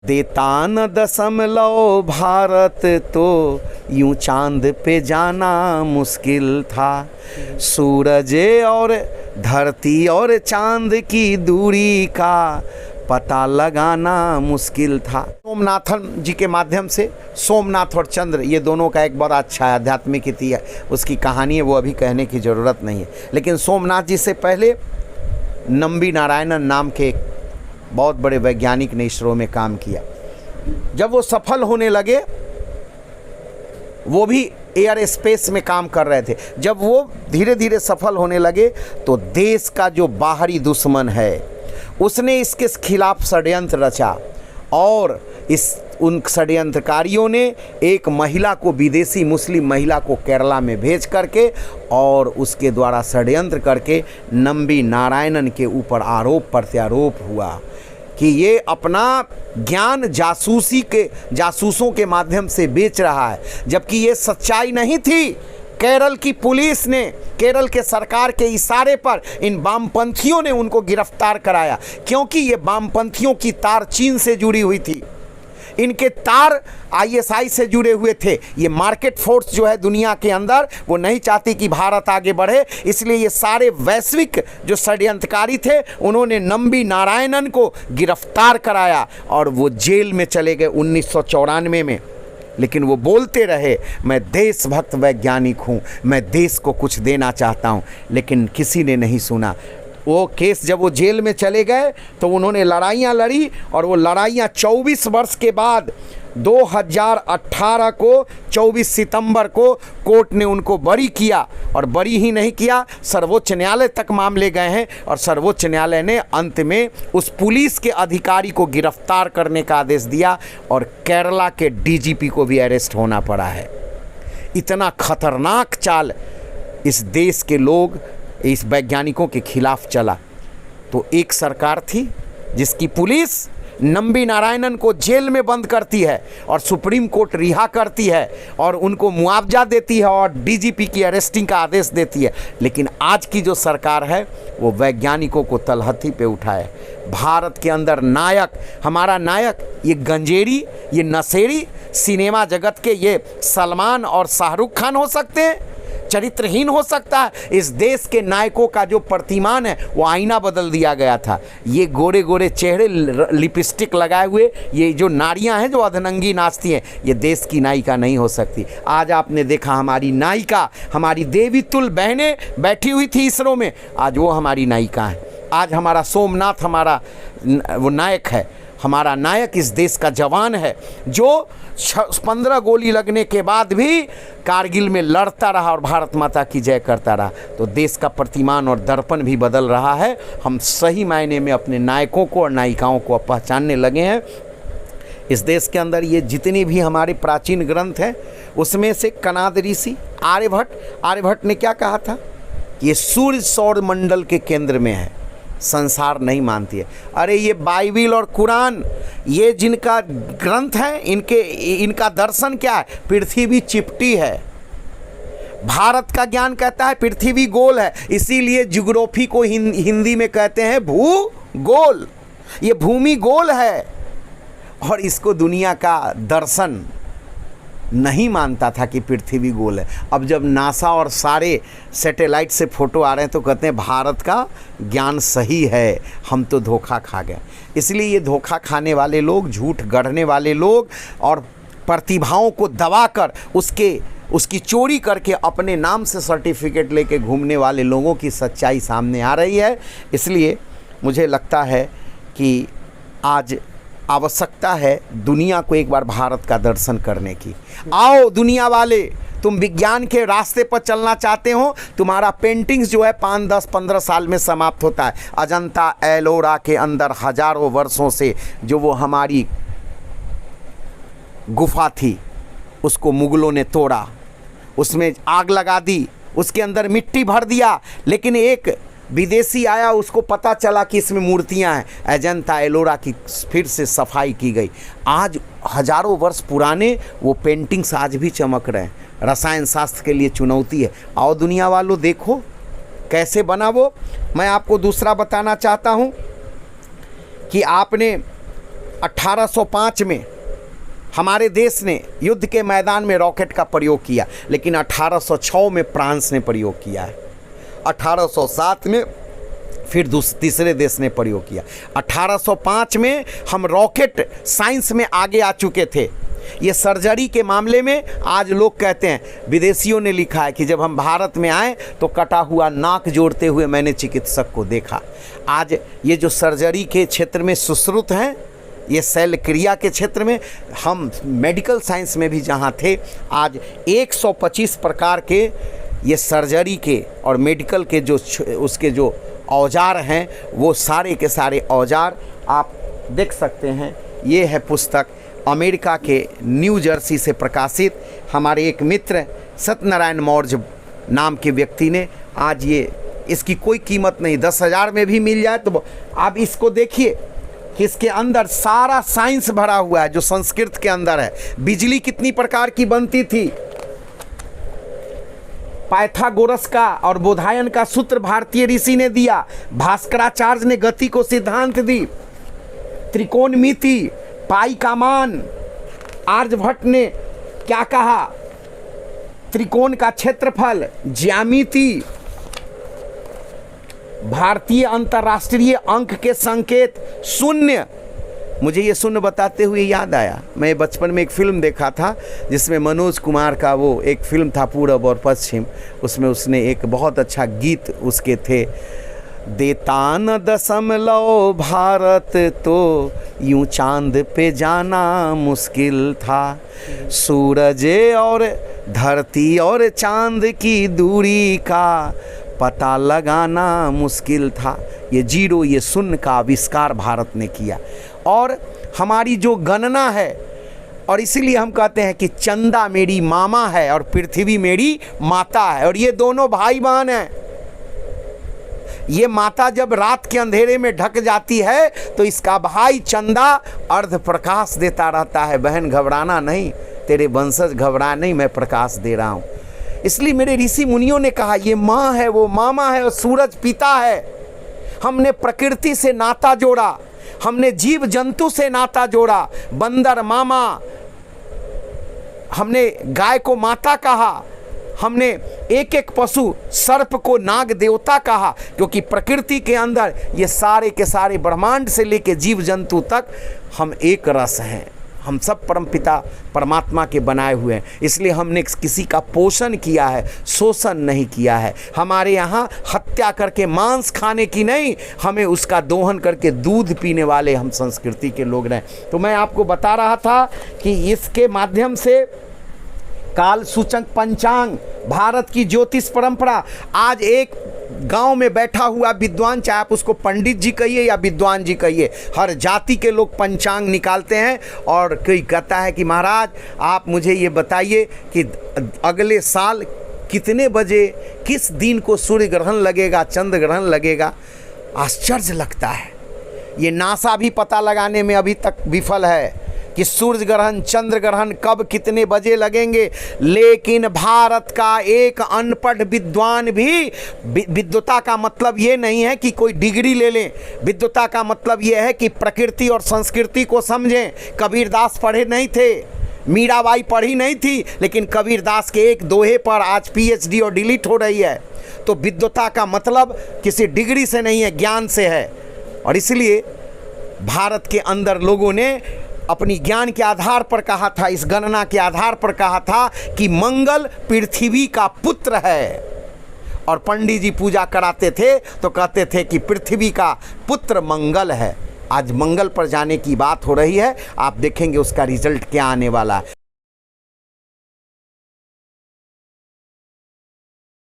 देता न दशमलव भारत तो यूं चांद पे जाना मुश्किल था। सूरज और धरती और चांद की दूरी का पता लगाना मुश्किल था। सोमनाथन जी के माध्यम से सोमनाथ और चंद्र, ये दोनों का एक बड़ा अच्छा आध्यात्मिक इतिहास उसकी कहानी है, वो अभी कहने की ज़रूरत नहीं है। लेकिन सोमनाथ जी से पहले नंबी नारायणन नाम के एक बहुत बड़े वैज्ञानिक ने इसरो में काम किया। जब वो सफल होने लगे, वो भी एयर स्पेस में काम कर रहे थे, जब वो धीरे धीरे सफल होने लगे तो देश का जो बाहरी दुश्मन है उसने इसके खिलाफ षड्यंत्र रचा और उन षड्यंत्रकारियों ने एक महिला को, विदेशी मुस्लिम महिला को केरला में भेज करके और उसके द्वारा षड्यंत्र करके नंबी नारायणन के ऊपर आरोप प्रत्यारोप हुआ कि ये अपना ज्ञान जासूसों के माध्यम से बेच रहा है, जबकि ये सच्चाई नहीं थी। केरल की पुलिस ने, केरल के सरकार के इशारे पर इन वामपंथियों ने उनको गिरफ्तार कराया, क्योंकि ये वामपंथियों की तार चीन से जुड़ी हुई थी, इनके तार आईएसआई से जुड़े हुए थे। ये मार्केट फोर्स जो है दुनिया के अंदर, वो नहीं चाहती कि भारत आगे बढ़े, इसलिए ये सारे वैश्विक जो षड्यंत्रकारी थे उन्होंने नंबी नारायणन को गिरफ्तार कराया और वो जेल में चले गए 1994 में। लेकिन वो बोलते रहे, मैं देशभक्त वैज्ञानिक हूँ, मैं देश को कुछ देना चाहता हूँ, लेकिन किसी ने नहीं सुना। वो केस जब वो जेल में चले गए तो उन्होंने लड़ाइयाँ लड़ी और वो लड़ाइयाँ 24 वर्ष के बाद 2018 को 24 सितंबर को कोर्ट ने उनको बरी किया, और बरी ही नहीं किया, सर्वोच्च न्यायालय तक मामले गए हैं और सर्वोच्च न्यायालय ने अंत में उस पुलिस के अधिकारी को गिरफ्तार करने का आदेश दिया और केरला के डीजीपी को भी अरेस्ट होना पड़ा है। इतना खतरनाक चाल इस देश के लोग, इस वैज्ञानिकों के खिलाफ चला। तो एक सरकार थी जिसकी पुलिस नंबी नारायणन को जेल में बंद करती है और सुप्रीम कोर्ट रिहा करती है और उनको मुआवजा देती है और डीजीपी की अरेस्टिंग का आदेश देती है। लेकिन आज की जो सरकार है वो वैज्ञानिकों को तलहथी पे उठाए। भारत के अंदर नायक, हमारा नायक ये गंजेड़ी, ये नशेड़ी सिनेमा जगत के ये सलमान और शाहरुख खान हो सकते हैं, चरित्रहीन हो सकता है। इस देश के नायकों का जो प्रतिमान है वो आईना बदल दिया गया था। ये गोरे गोरे चेहरे, लिपस्टिक लगाए हुए ये जो नारियां हैं जो अधनंगी नाचती हैं, ये देश की नायिका नहीं हो सकती। आज आपने देखा हमारी नायिका, हमारी देवी तुल बहनें बैठी हुई थी इसरो में, आज वो हमारी नायिका है। आज हमारा सोमनाथ हमारा वो नायक है, हमारा नायक इस देश का जवान है जो 15 गोली लगने के बाद भी कारगिल में लड़ता रहा और भारत माता की जय करता रहा। तो देश का प्रतिमान और दर्पण भी बदल रहा है। हम सही मायने में अपने नायकों को और नायिकाओं को पहचानने लगे हैं। इस देश के अंदर ये जितने भी हमारे प्राचीन ग्रंथ हैं उसमें से कनाद ऋषि आर्यभट्ट ने क्या कहा था? ये सूर्य सौर मंडल के केंद्र में है, संसार नहीं मानती है। अरे ये बाइबिल और कुरान, ये जिनका ग्रंथ है, इनका दर्शन क्या है? पृथ्वी चिपटी है। भारत का ज्ञान कहता है पृथ्वी गोल है, इसीलिए ज्योग्राफी को हिंदी में कहते हैं भूगोल। ये भूमि गोल है और इसको दुनिया का दर्शन नहीं मानता था कि पृथ्वी गोल है। अब जब नासा और सारे सैटेलाइट से फ़ोटो आ रहे हैं तो कहते हैं भारत का ज्ञान सही है, हम तो धोखा खा गए। इसलिए ये धोखा खाने वाले लोग, झूठ गढ़ने वाले लोग और प्रतिभाओं को दबाकर उसकी चोरी करके अपने नाम से सर्टिफिकेट लेके घूमने वाले लोगों की सच्चाई सामने आ रही है। इसलिए मुझे लगता है कि आज आवश्यकता है दुनिया को एक बार भारत का दर्शन करने की। आओ दुनिया वाले, तुम विज्ञान के रास्ते पर चलना चाहते हो, तुम्हारा पेंटिंग्स जो है 5, 10, 15 साल में समाप्त होता है। अजंता एलोरा के अंदर हजारों वर्षों से जो वो हमारी गुफा थी उसको मुगलों ने तोड़ा, उसमें आग लगा दी, उसके अंदर मिट्टी भर दिया, लेकिन एक विदेशी आया, उसको पता चला कि इसमें मूर्तियां हैं, अजंता एलोरा की फिर से सफाई की गई। आज हजारों वर्ष पुराने वो पेंटिंग्स आज भी चमक रहे हैं। रसायन शास्त्र के लिए चुनौती है। आओ दुनिया वालों, देखो कैसे बना वो। मैं आपको दूसरा बताना चाहता हूँ कि आपने 1805 में हमारे देश ने युद्ध के मैदान में रॉकेट का प्रयोग किया, लेकिन 1806 में फ्रांस ने प्रयोग किया है। 1807 में फिर तीसरे देश ने प्रयोग किया। 1805 में हम रॉकेट साइंस में आगे आ चुके थे। ये सर्जरी के मामले में आज लोग कहते हैं, विदेशियों ने लिखा है कि जब हम भारत में आए तो कटा हुआ नाक जोड़ते हुए मैंने चिकित्सक को देखा। आज ये जो सर्जरी के क्षेत्र में सुश्रुत हैं, ये शल्य क्रिया के क्षेत्र में, हम मेडिकल साइंस में भी जहाँ थे, आज 125 प्रकार के ये सर्जरी के और मेडिकल के जो उसके जो औजार हैं, वो सारे के सारे औजार आप देख सकते हैं। ये है पुस्तक अमेरिका के न्यू जर्सी से प्रकाशित, हमारे एक मित्र सत्यनारायण मौर्य नाम के व्यक्ति ने। आज ये इसकी कोई कीमत नहीं, 10,000 में भी मिल जाए तो आप इसको देखिए कि इसके अंदर सारा साइंस भरा हुआ है जो संस्कृत के अंदर है। बिजली कितनी प्रकार की बनती थी, पाइथागोरस का और बोधायन का सूत्र भारतीय ऋषि ने दिया, भास्कराचार्य ने गति को सिद्धांत दी, त्रिकोणमिति, पाई का मान, आर्यभट्ट ने क्या कहा, त्रिकोण का क्षेत्रफल, ज्यामिति, भारतीय अंतर्राष्ट्रीय अंक के संकेत, शून्य। मुझे ये शून्य बताते हुए याद आया, मैं बचपन में एक फिल्म देखा था जिसमें मनोज कुमार का वो एक फिल्म था पूरब और पश्चिम, उसमें उसने एक बहुत अच्छा गीत उसके थे, देता न दशमलव भारत तो यूं चांद पे जाना मुश्किल था, सूरज और धरती और चांद की दूरी का पता लगाना मुश्किल था। ये जीरो, ये शून्य का आविष्कार भारत ने किया। और हमारी जो गणना है, और इसीलिए हम कहते हैं कि चंदा मेरी मामा है और पृथ्वी मेरी माता है, और ये दोनों भाई बहन हैं। ये माता जब रात के अंधेरे में ढक जाती है तो इसका भाई चंदा अर्ध प्रकाश देता रहता है, बहन घबराना नहीं, तेरे वंशज घबरा नहीं, मैं प्रकाश दे रहा हूँ। इसलिए मेरे ऋषि मुनियों ने कहा ये माँ है, वो मामा है और सूरज पिता है। हमने प्रकृति से नाता जोड़ा, हमने जीव जंतु से नाता जोड़ा, बंदर मामा, हमने गाय को माता कहा, हमने एक एक पशु, सर्प को नाग देवता कहा, क्योंकि प्रकृति के अंदर ये सारे के सारे ब्रह्मांड से लेके जीव जंतु तक हम एक रस हैं, हम सब परमपिता परमात्मा के बनाए हुए हैं। इसलिए हमने किसी का पोषण किया है, शोषण नहीं किया है। हमारे यहाँ हत्या करके मांस खाने की नहीं, हमें उसका दोहन करके दूध पीने वाले हम संस्कृति के लोग रहे। तो मैं आपको बता रहा था कि इसके माध्यम से काल सूचक पंचांग, भारत की ज्योतिष परंपरा, आज एक गांव में बैठा हुआ विद्वान, चाहे आप उसको पंडित जी कहिए या विद्वान जी कहिए, हर जाति के लोग पंचांग निकालते हैं। और कोई कहता है कि महाराज आप मुझे ये बताइए कि अगले साल कितने बजे किस दिन को सूर्य ग्रहण लगेगा, चंद्र ग्रहण लगेगा। आश्चर्य लगता है। ये नासा भी पता लगाने में अभी तक विफल है कि सूर्य ग्रहण, चंद्र ग्रहण कब कितने बजे लगेंगे। लेकिन भारत का एक अनपढ़ विद्वान भी, विद्वता का मतलब ये नहीं है कि कोई डिग्री ले लें, विद्वता का मतलब ये है कि प्रकृति और संस्कृति को समझें। कबीरदास पढ़े नहीं थे, मीराबाई पढ़ी नहीं थी, लेकिन कबीरदास के एक दोहे पर आज PhD और डिलीट हो रही है। तो विद्वता का मतलब किसी डिग्री से नहीं है, ज्ञान से है। और इसलिए भारत के अंदर लोगों ने अपनी ज्ञान के आधार पर कहा था, इस गणना के आधार पर कहा था कि मंगल पृथ्वी का पुत्र है। और पंडित जी पूजा कराते थे तो कहते थे कि पृथ्वी का पुत्र मंगल है। आज मंगल पर जाने की बात हो रही है, आप देखेंगे उसका रिजल्ट क्या आने वाला है।